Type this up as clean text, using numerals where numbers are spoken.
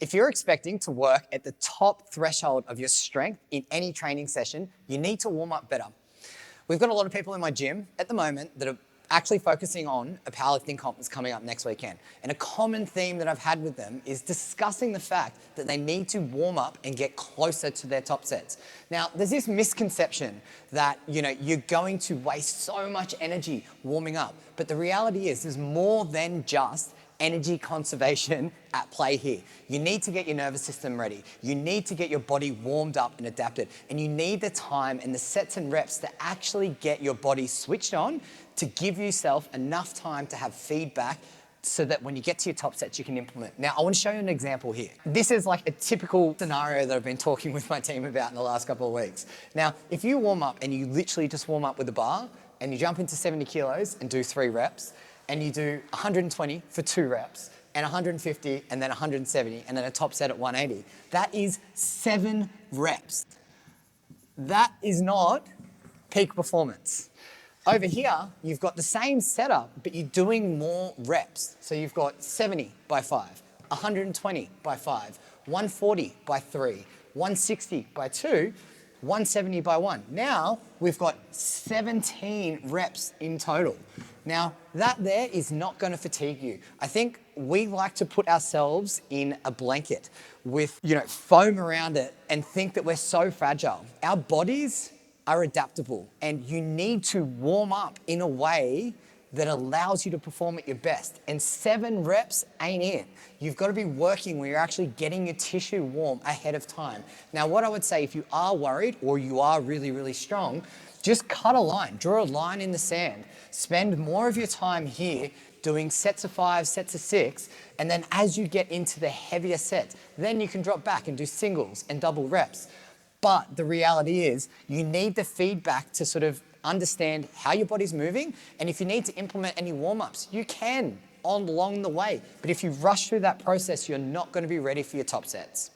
If you're expecting to work at the top threshold of your strength in any training session, you need to warm up better. We've got a lot of people in my gym at the moment that are actually focusing on a powerlifting comp that's coming up next weekend. And a common theme that I've had with them is discussing the fact that they need to warm up and get closer to their top sets. Now, there's this misconception that, you're going to waste so much energy warming up. But the reality is there's more than just energy conservation at play here. You need to get your nervous system ready. You need to get your body warmed up and adapted. And you need the time and the sets and reps to actually get your body switched on to give yourself enough time to have feedback so that when you get to your top sets, you can implement. Now, I want to show you an example here. This is like a typical scenario that I've been talking with my team about in the last couple of weeks. Now, if you warm up and you literally just warm up with a bar and you jump into 70 kilos and do 3 reps, and you do 120 for 2 reps, and 150, and then 170, and then a top set at 180. That is 7 reps. That is not peak performance. Over here, you've got the same setup, but you're doing more reps. So you've got 70 by 5, 120 by 5, 140 by 3, 160 by 2, 170 by 1. Now, we've got 17 reps in total. Now, that there is not going to fatigue you. I think we like to put ourselves in a blanket with, foam around it and think that we're so fragile. Our bodies are adaptable, and you need to warm up in a way that allows you to perform at your best. And 7 reps ain't it. You've got to be working where you're actually getting your tissue warm ahead of time. Now, what I would say, if you are worried or you are really, really strong, just cut a line, draw a line in the sand. Spend more of your time here doing sets of 5, sets of 6, and then as you get into the heavier sets, then you can drop back and do singles and double reps. But the reality is you need the feedback to sort of understand how your body's moving, and if you need to implement any warm-ups, you can along the way. But if you rush through that process, you're not going to be ready for your top sets.